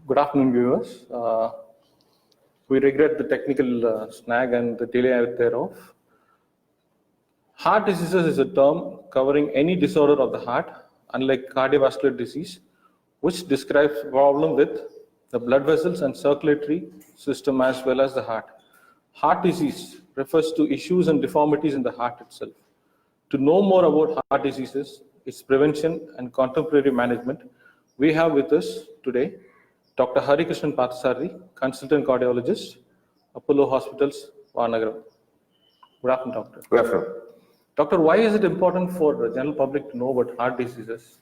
Good afternoon, viewers. We regret the technical snag and the delay thereof. Heart diseases is a term covering any disorder of the heart, unlike cardiovascular disease, which describes problem with the blood vessels and circulatory system as well as the heart. Heart disease refers to issues and deformities in the heart itself. To know more about heart diseases, its prevention and contemporary management, we have with us today Dr. Harikrishnan Parthasarathy, Consultant Cardiologist, Apollo Hospitals, Vanagaram. Good afternoon, Doctor. Good afternoon. Doctor, why is it important for the general public to know about heart diseases?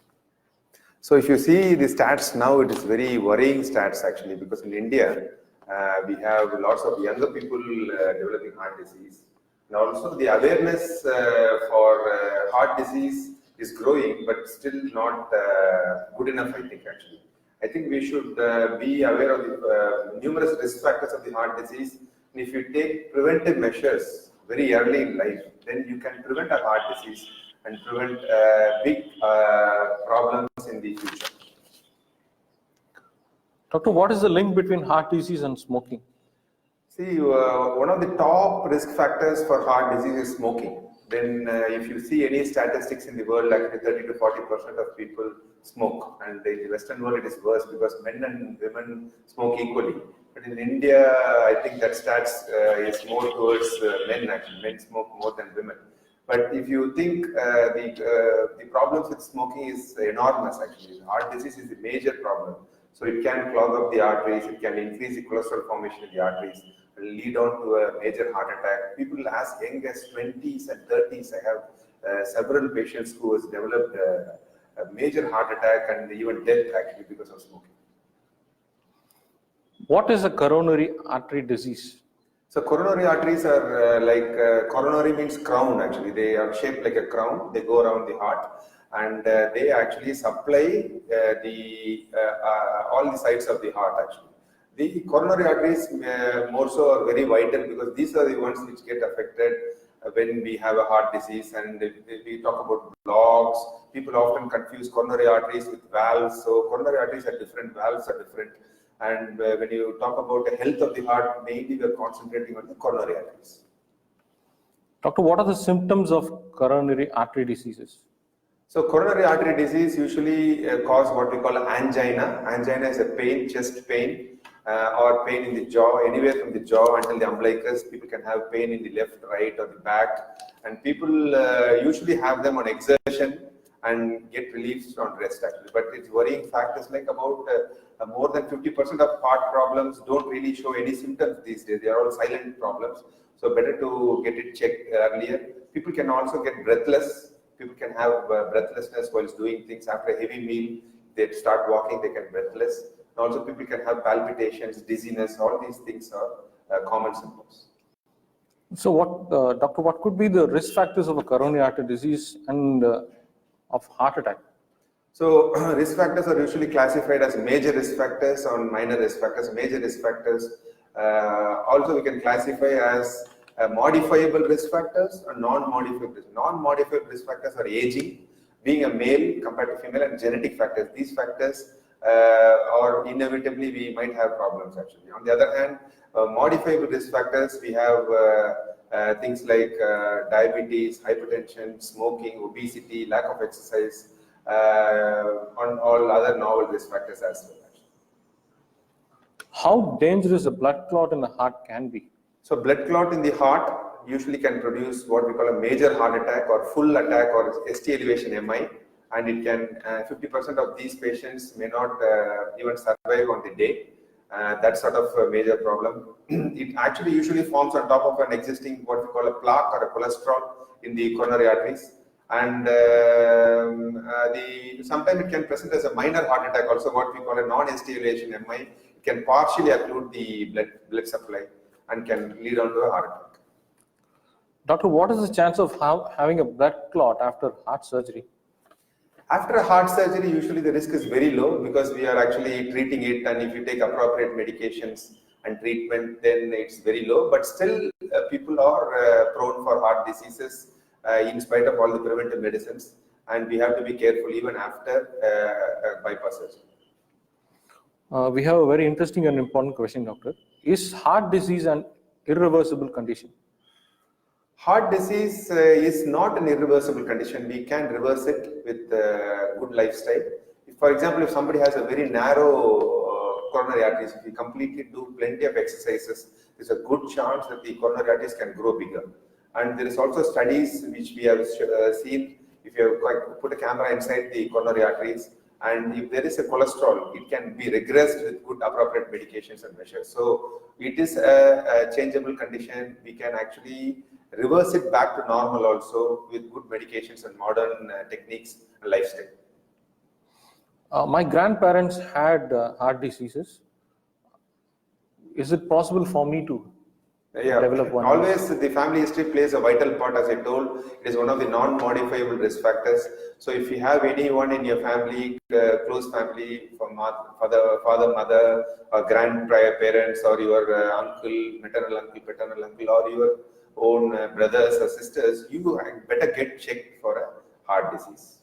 So if you see the stats now, it is very worrying stats actually, because in India, we have lots of younger people developing heart disease. And also the awareness for heart disease is growing, but still not good enough, I think, actually. I think we should be aware of the numerous risk factors of the heart disease. And if you take preventive measures very early in life, then you can prevent a heart disease and prevent big problems in the future. Doctor, what is the link between heart disease and smoking? See, one of the top risk factors for heart disease is smoking. Then if you see any statistics in the world, like 30 to 40% of people smoke. And in the Western world, it is worse because men and women smoke equally. But in India, I think that stats is more towards men actually. Men smoke more than women. But if you think the problems with smoking is enormous actually. Heart disease is a major problem. So it can clog up the arteries, it can increase the cholesterol formation in the arteries, lead on to a major heart attack. People as young as 20s and 30s, I have several patients who has developed a major heart attack and even death actually because of smoking. What is a coronary artery disease? So coronary arteries are coronary means crown actually. They are shaped like a crown. They go around the heart and they actually supply all the sides of the heart actually. The coronary arteries more so are very vital because these are the ones which get affected when we have a heart disease. And we talk about blogs. People often confuse coronary arteries with valves. So coronary arteries are different, valves are different. And when you talk about the health of the heart, mainly we are concentrating on the coronary arteries. Doctor, what are the symptoms of coronary artery diseases? So coronary artery disease usually cause what we call angina. Angina is a pain, chest pain, or pain in the jaw, anywhere from the jaw until the umbilicus. People can have pain in the left, right, or the back. And people usually have them on exertion and get relief on rest actually. But it's worrying fact is like about more than 50% of heart problems don't really show any symptoms these days. They are all silent problems. So better to get it checked earlier. People can also get breathless. People can have breathlessness while doing things. After a heavy meal, they start walking, they get breathless. And also people can have palpitations, dizziness. All these things are common symptoms. So what, Doctor, what could be the risk factors of a coronary artery disease and of heart attack? So risk factors are usually classified as major risk factors or minor risk factors. Major risk factors also we can classify as modifiable risk factors or non-modifiable risk. Non-modifiable risk factors are aging, being a male compared to female, and genetic factors. These factors or inevitably we might have problems actually. On the other hand, modifiable risk factors, we have things like diabetes, hypertension, smoking, obesity, lack of exercise, on all other novel risk factors as well. How dangerous a blood clot in the heart can be? So blood clot in the heart usually can produce what we call a major heart attack or full attack or ST elevation MI, and it can 50% of these patients may not even survive on the day. That's sort of a major problem. It actually usually forms on top of an existing what we call a plaque or a cholesterol in the coronary arteries. And sometimes it can present as a minor heart attack, also what we call a non-ST elevation MI. It can partially occlude the blood supply and can lead on to a heart attack. Doctor, what is the chance of having a blood clot after heart surgery? After a heart surgery, usually the risk is very low because we are actually treating it, and if you take appropriate medications and treatment, then it's very low. But still, people are prone for heart diseases in spite of all the preventive medicines, and we have to be careful even after bypass surgery. We have a very interesting and important question, doctor. Is heart disease an irreversible condition? Heart disease is not an irreversible condition. We can reverse it with good lifestyle. If, for example, if somebody has a very narrow coronary arteries, if we completely do plenty of exercises, there's a good chance that the coronary arteries can grow bigger. And there is also studies which we have seen. If you have put a camera inside the coronary arteries, and if there is a cholesterol, it can be regressed with good appropriate medications and measures. So it is a changeable condition. We can actually reverse it back to normal also with good medications and modern techniques and lifestyle. My grandparents had heart diseases. Is it possible for me to develop one? Always the family history plays a vital part. As I told, it is one of the non-modifiable risk factors. So if you have anyone in your family, close family, from father, mother, or grandparents, or your uncle, maternal uncle, paternal uncle, or your own brothers or sisters, you better get checked for a heart disease.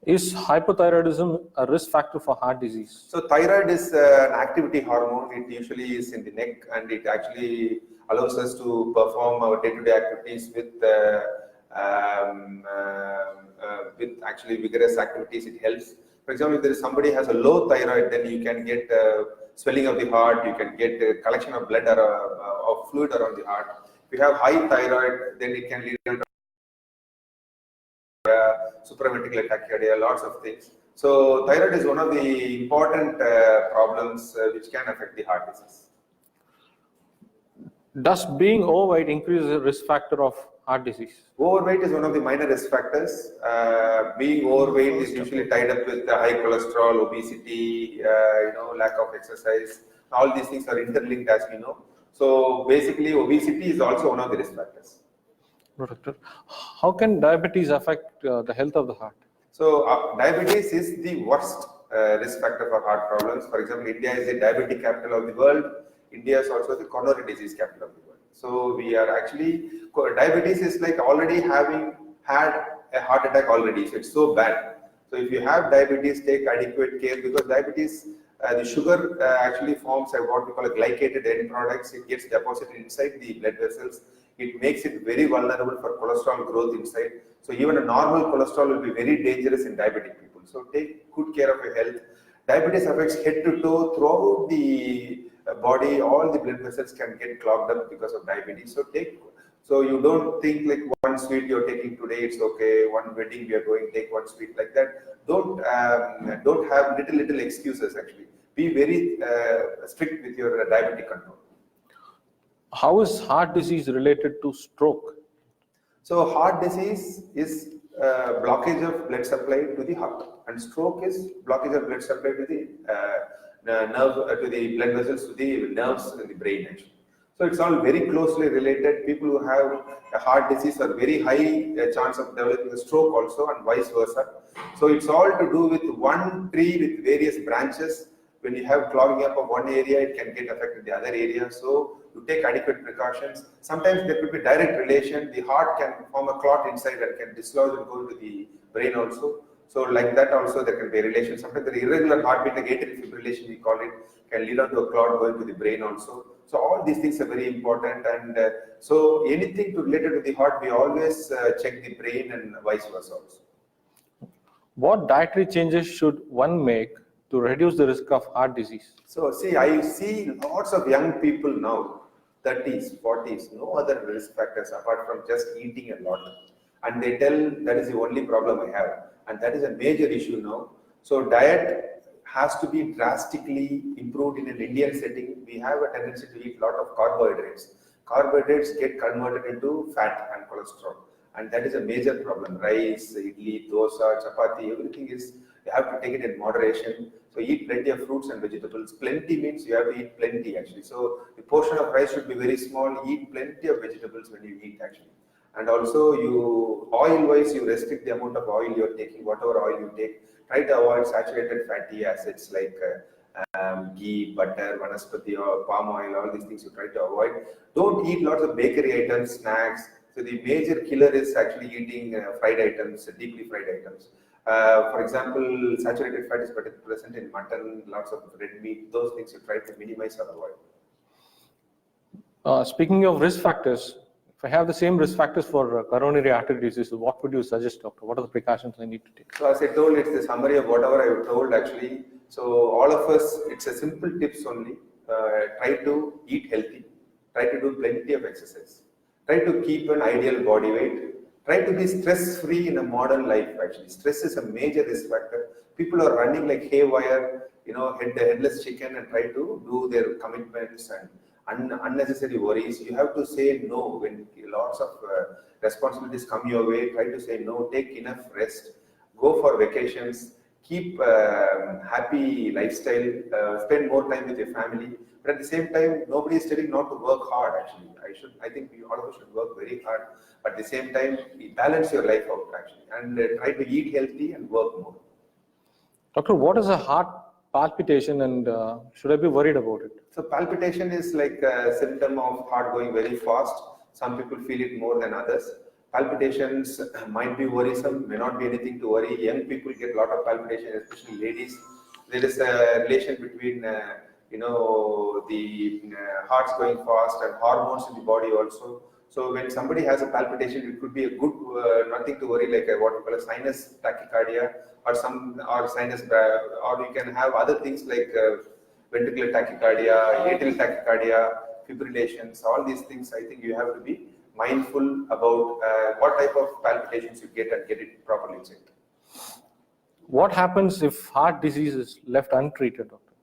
Is hypothyroidism a risk factor for heart disease? So thyroid is an activity hormone. It usually is in the neck, and it actually allows us to perform our day-to-day activities with actually vigorous activities. It helps. For example, if there is somebody has a low thyroid, then you can get swelling of the heart. You can get a collection of blood or fluid around the heart. If you have high thyroid, then it can lead to supraventricular tachycardia, lots of things. So thyroid is one of the important problems which can affect the heart disease. Does being overweight increase the risk factor of heart disease? Overweight is one of the minor risk factors. Being overweight is usually tied up with high cholesterol, obesity, lack of exercise. All these things are interlinked, as we know. So basically, obesity is also one of the risk factors. Doctor, how can diabetes affect the health of the heart? So diabetes is the worst risk factor for heart problems. For example, India is the diabetic capital of the world. India is also the coronary disease capital of the world. So we are actually, diabetes is like already having had a heart attack already. So it's so bad. So if you have diabetes, take adequate care, because diabetes, the sugar actually forms what we call a glycated end products. It gets deposited inside the blood vessels. It makes it very vulnerable for cholesterol growth inside. So even a normal cholesterol will be very dangerous in diabetic people. So take good care of your health. Diabetes affects head to toe throughout the body. All the blood vessels can get clogged up because of diabetes. So you don't think like one sweet you're taking today, it's okay. One wedding we are going, take one sweet like that. Don't have little excuses actually. Be very strict with your diabetic control. How is heart disease related to stroke? So heart disease is blockage of blood supply to the heart, and stroke is blockage of blood supply to the to the blood vessels, to the nerves in the brain actually. So it's all very closely related. People who have a heart disease are very high chance of developing a stroke also, and vice versa. So it's all to do with one tree with various branches. When you have clogging up of one area, it can get affected the other area. So you take adequate precautions. Sometimes there could be direct relation. The heart can form a clot inside and can dislodge and go into the brain also. So like that also there can be a relation. Sometimes the irregular heartbeat, like atrial fibrillation we call it, can lead on to a clot going to the brain also. So all these things are very important, and so anything related to the heart, we always check the brain and vice versa also. What dietary changes should one make to reduce the risk of heart disease? So see, I see lots of young people now, 30s, 40s, no other risk factors apart from just eating a lot. And they tell that is the only problem I have. And that is a major issue now. So diet has to be drastically improved in an Indian setting. We have a tendency to eat a lot of carbohydrates. Carbohydrates get converted into fat and cholesterol. And that is a major problem. Rice, idli, dosa, chapati, everything is, you have to take it in moderation. So eat plenty of fruits and vegetables. Plenty means you have to eat plenty actually. So the portion of rice should be very small. Eat plenty of vegetables when you eat actually. And also you, oil-wise, you restrict the amount of oil you're taking, whatever oil you take. Try to avoid saturated fatty acids like ghee, butter, vanaspati, or palm oil, all these things you try to avoid. Don't eat lots of bakery items, snacks. So the major killer is actually eating fried items, deeply fried items. For example, saturated fat is present in mutton, lots of red meat. Those things you try to minimize or avoid. Speaking of risk factors, if I have the same risk factors for coronary artery disease, what would you suggest, doctor? What are the precautions I need to take? So as I told, it's the summary of whatever I told actually. So all of us, it's a simple tips only. Try to eat healthy. Try to do plenty of exercise. Try to keep an ideal body weight. Try to be stress-free in a modern life actually. Stress is a major risk factor. People are running like haywire, headless chicken and try to do their commitments and unnecessary worries. You have to say no when lots of responsibilities come your way. Try to say no, take enough rest, go for vacations, keep happy lifestyle, spend more time with your family. But at the same time, nobody is telling not to work hard actually. I think all of us should work very hard. But at the same time, balance your life out actually and try to eat healthy and work more. Doctor, what is a heart palpitation and should I be worried about it? So palpitation is like a symptom of heart going very fast. Some people feel it more than others. Palpitations might be worrisome, may not be anything to worry. Young people get a lot of palpitation, especially ladies. There is a relation between the heart's going fast and hormones in the body also. So when somebody has a palpitation, it could be a good nothing to worry, like what we call a sinus tachycardia or sinus, or you can have other things like ventricular tachycardia, atrial tachycardia, fibrillations. All these things, I think you have to be mindful about what type of palpitations you get and get it properly checked. What happens if heart disease is left untreated, doctor?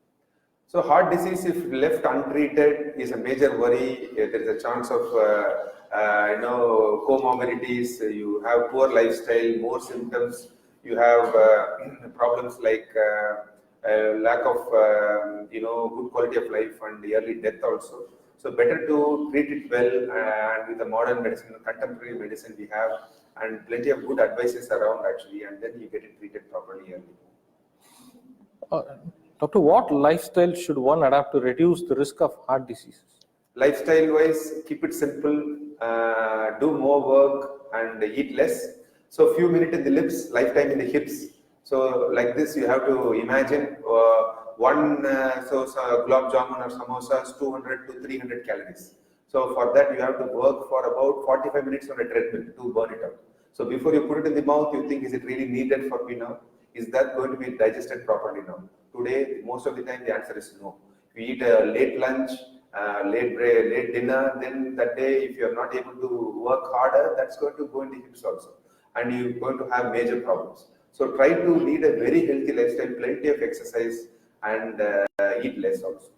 So heart disease, if left untreated, is a major worry. There is a chance of comorbidities. You have poor lifestyle, more symptoms. You have problems like lack of good quality of life and early death also. So better to treat it well and with the modern medicine, contemporary medicine we have, and plenty of good advices around actually, and then you get it treated properly early. Doctor, what lifestyle should one adapt to reduce the risk of heart diseases? Lifestyle wise, keep it simple, do more work and eat less. So few minutes in the lips, lifetime in the hips. So like this, you have to imagine one gulab jamun or samosas, 200 to 300 calories. So for that, you have to work for about 45 minutes on a treadmill to burn it out. So before you put it in the mouth, you think, is it really needed for me now? Is that going to be digested properly now? Today, most of the time, the answer is no. If you eat a late lunch, late dinner, then that day, if you are not able to work harder, that's going to go in the hips also. And you're going to have major problems. So try to lead a very healthy lifestyle, plenty of exercise, and eat less also.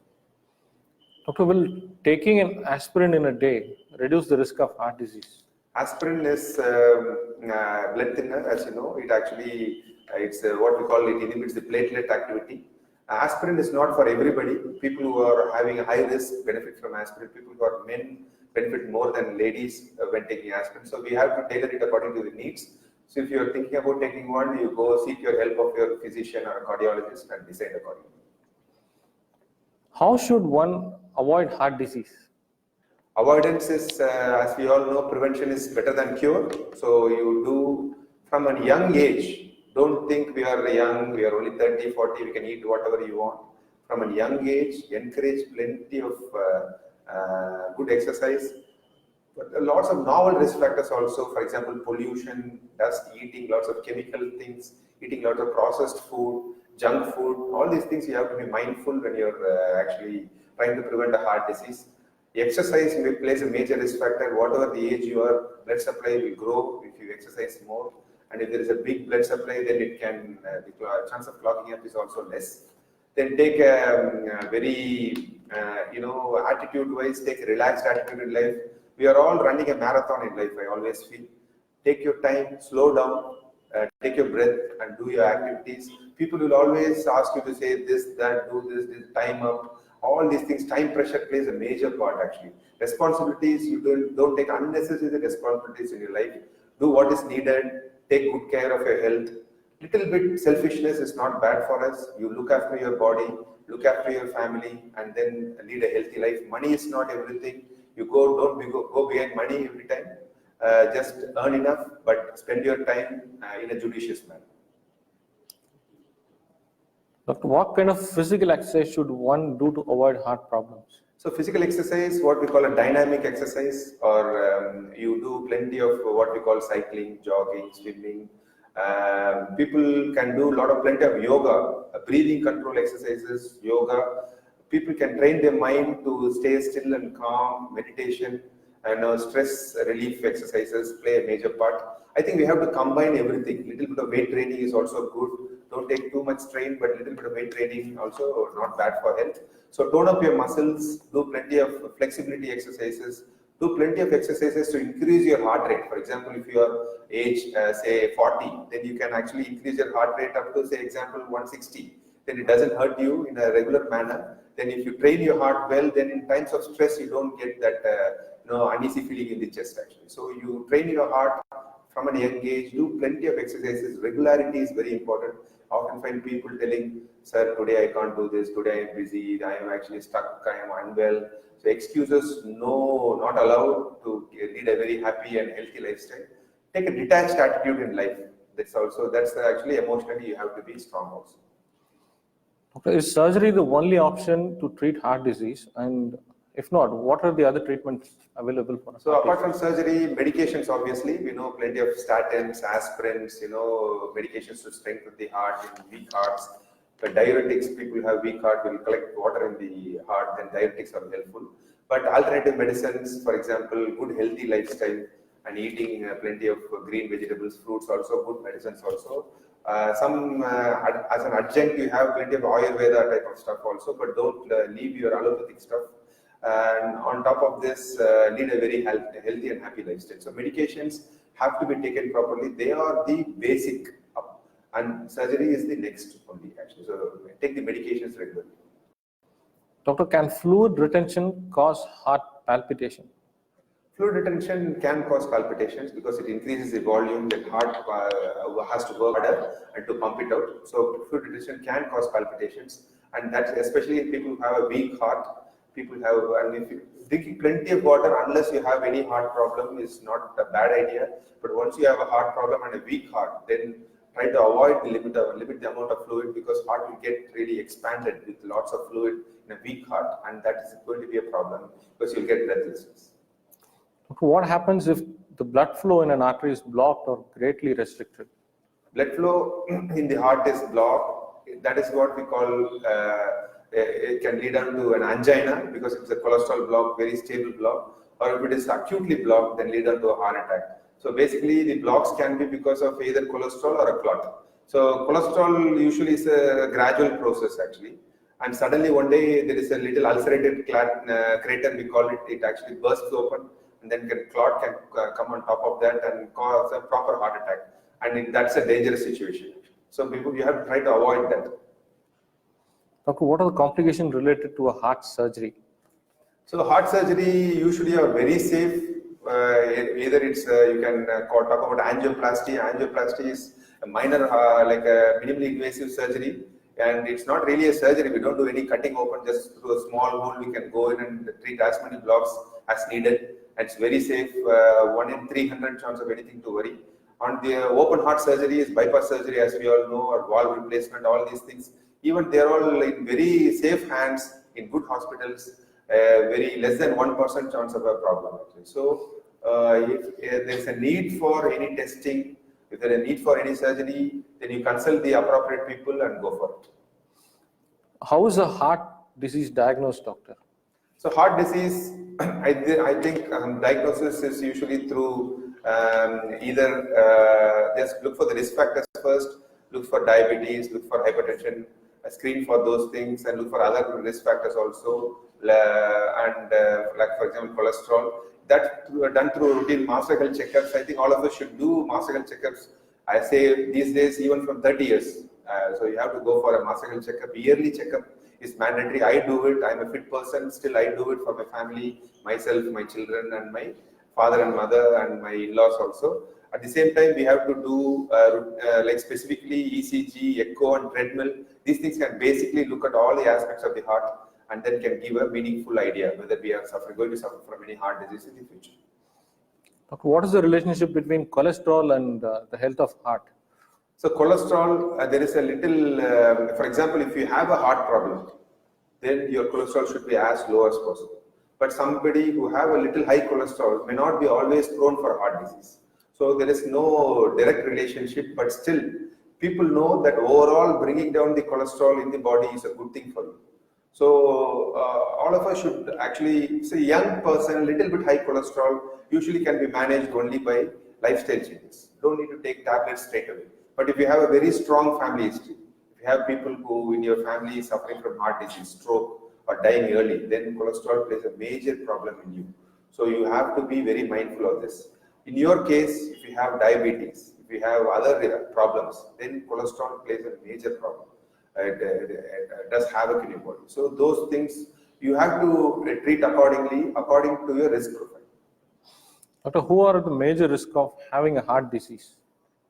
Doctor, will taking an aspirin in a day reduce the risk of heart disease? Aspirin is blood thinner, as you know. It actually, it's what we call, it inhibits the platelet activity. Aspirin is not for everybody. People who are having a high risk benefit from aspirin. People who are men benefit more than ladies when taking aspirin. So we have to tailor it according to the needs. So if you are thinking about taking one, you go seek your help of your physician or a cardiologist and decide accordingly. How should one avoid heart disease? Avoidance is, as we all know, prevention is better than cure. So you do from a young age. Don't think we are young, we are only 30, 40, we can eat whatever you want. From a young age, encourage plenty of good exercise. But lots of novel risk factors also, for example, pollution, dust, eating lots of chemical things, eating lots of processed food, junk food, all these things you have to be mindful when you're actually trying to prevent a heart disease. Exercise plays a major risk factor. Whatever the age you are, blood supply will grow if you exercise more. And if there is a big blood supply, then it can, the chance of clogging up is also less. Then take a very, attitude-wise, take a relaxed attitude in life. We are all running a marathon in life, I always feel. Take your time, slow down, take your breath and do your activities. People will always ask you to say this, that, do this, time up. All these things, time pressure plays a major part actually. Responsibilities, you don't take unnecessary responsibilities in your life. Do what is needed, take good care of your health. Little bit selfishness is not bad for us. You look after your body, look after your family, and then lead a healthy life. Money is not everything. Don't go behind money every time. Just earn enough, but spend your time in a judicious manner. Doctor, what kind of physical exercise should one do to avoid heart problems? So physical exercise, what we call a dynamic exercise, or you do plenty of what we call cycling, jogging, swimming. People can do plenty of yoga, breathing control exercises, yoga. People can train their mind to stay still and calm, meditation, and stress relief exercises play a major part. I think we have to combine everything. Little bit of weight training is also good. Don't take too much strain, but little bit of weight training also not bad for health. So tone up your muscles, do plenty of flexibility exercises, do plenty of exercises to increase your heart rate. For example, if your age, say 40, then you can actually increase your heart rate up to, say, example 160. Then it doesn't hurt you in a regular manner. Then if you train your heart well, then in times of stress, you don't get that uneasy feeling in the chest actually. So you train your heart from a young age, do plenty of exercises. Regularity is very important. I often find people telling, sir, today I can't do this, today I am busy, I am actually stuck, I am unwell. So excuses, no, not allowed to lead a very happy and healthy lifestyle. Take a detached attitude in life. That's actually emotionally you have to be strong also. Doctor, is surgery the only option to treat heart disease? And if not, what are the other treatments available for us? So apart from surgery, medications, obviously, we know plenty of statins, aspirins, medications to strengthen the heart in weak hearts. But diuretics, people who have weak heart will collect water in the heart, then diuretics are helpful. But alternative medicines, for example, good healthy lifestyle and eating plenty of green vegetables, fruits, also good medicines also. As an adjunct, you have plenty of Ayurveda type of stuff also, but don't leave your allopathic stuff. And on top of this, lead a very healthy and happy lifestyle. So medications have to be taken properly. They are the basic, and surgery is the next only actually. So take the medications regularly. Doctor, can fluid retention cause heart palpitation? Fluid retention can cause palpitations because it increases the volume that heart has to work harder and to pump it out. So fluid retention can cause palpitations, and that's especially if people who have a weak heart. People have, and if you drinking plenty of water, unless you have any heart problem, is not a bad idea. But once you have a heart problem and a weak heart, then try to avoid limit the amount of fluid, because heart will get really expanded with lots of fluid in a weak heart, and that is going to be a problem because you'll get breathlessness. What happens if the blood flow in an artery is blocked or greatly restricted? Blood flow in the heart is blocked. That is what we call, it can lead on to an angina because it's a cholesterol block, very stable block, or if it is acutely blocked, then lead on to a heart attack. So basically the blocks can be because of either cholesterol or a clot. So cholesterol usually is a gradual process actually, and suddenly one day there is a little ulcerated crater, we call it, it actually bursts open, and then clot can come on top of that and cause a proper heart attack, and that's a dangerous situation. So you have to try to avoid that. Doctor, what are the complications related to a heart surgery? So heart surgery usually are very safe. Either it's you can talk about angioplasty. Angioplasty is a minor, like a minimally invasive surgery, and it's not really a surgery. We don't do any cutting open. Just through a small hole, we can go in and treat as many blocks as needed. And it's very safe. 1 in 300 chance of anything to worry. On the open heart surgery is bypass surgery, as we all know, or valve replacement. All these things, even they're all in very safe hands in good hospitals. Very less than 1% chance of a problem actually. So if there's a need for any testing, if there's a need for any surgery, then you consult the appropriate people and go for it. How is a heart disease diagnosed, doctor? So heart disease, I think diagnosis is usually through either just look for the risk factors first, look for diabetes, look for hypertension, screen for those things, and look for other risk factors also, and like for example cholesterol. That done through routine master health checkups. I think all of us should do master health checkups. I say these days even from 30 years. So you have to go for a master health checkup. Yearly checkup is mandatory. I do it. I'm a fit person. Still, I do it for my family, myself, my children, and my father and mother, and my in-laws also. At the same time, we have to do like specifically ECG, echo, and treadmill. These things can basically look at all the aspects of the heart, and then can give a meaningful idea whether we are going to suffer from any heart disease in the future. Doctor, what is the relationship between cholesterol and the health of heart? So cholesterol, there is a little, for example, if you have a heart problem, then your cholesterol should be as low as possible. But somebody who have a little high cholesterol may not be always prone for heart disease. So there is no direct relationship, but still people know that overall bringing down the cholesterol in the body is a good thing for you. So all of us should actually, say young person, a little bit high cholesterol usually can be managed only by lifestyle changes. Don't need to take tablets straight away. But if you have a very strong family history, if you have people who in your family suffering from heart disease, stroke, or dying early, then cholesterol plays a major problem in you. So you have to be very mindful of this. In your case, if you have diabetes, if you have other problems, then cholesterol plays a major problem. It does havoc in your body. So those things you have to treat accordingly, according to your risk profile. Doctor, who are the major risk of having a heart disease?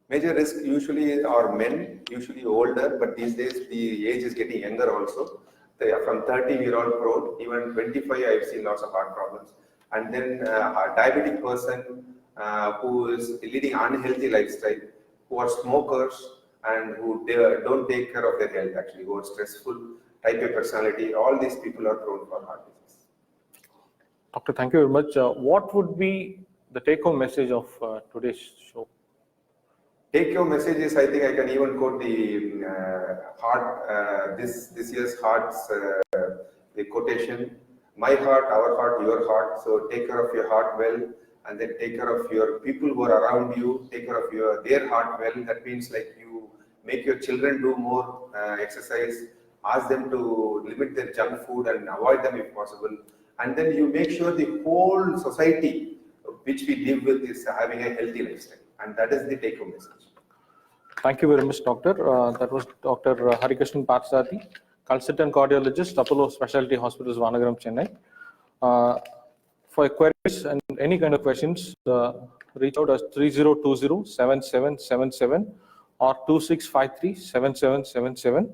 Major risk usually are men, usually older, but these days the age is getting younger also. They are from 30 we are all prone, even 25 I've seen lots of heart problems. And then a diabetic person who is leading unhealthy lifestyle, who are smokers and who don't take care of their health actually, who are stressful, type A personality, all these people are prone for heart disease. Doctor, thank you very much. What would be the take-home message of today's show? Take-home message is, I think I can even quote the heart, this year's heart's the quotation, my heart, our heart, your heart. So take care of your heart well, and then take care of your people who are around you, take care of their heart well. That means like you make your children do more exercise, ask them to limit their junk food and avoid them if possible. And then you make sure the whole society which we live with is having a healthy lifestyle. And that is the take-home message. Thank you very much, Doctor. That was Dr. Harikrishnan Parthasarathy, consultant cardiologist, Apollo Speciality Hospitals, Vanagaram, Chennai. For queries and any kind of questions, reach out as 3020-7777 or 2653-7777.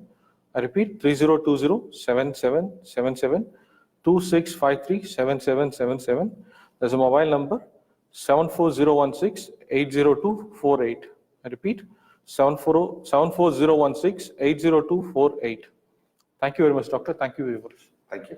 I repeat, 3020-7777, 2653-7777. There's a mobile number, 74016-80248. I repeat, 74016-80248. Thank you very much, Doctor. Thank you, viewers. Thank you.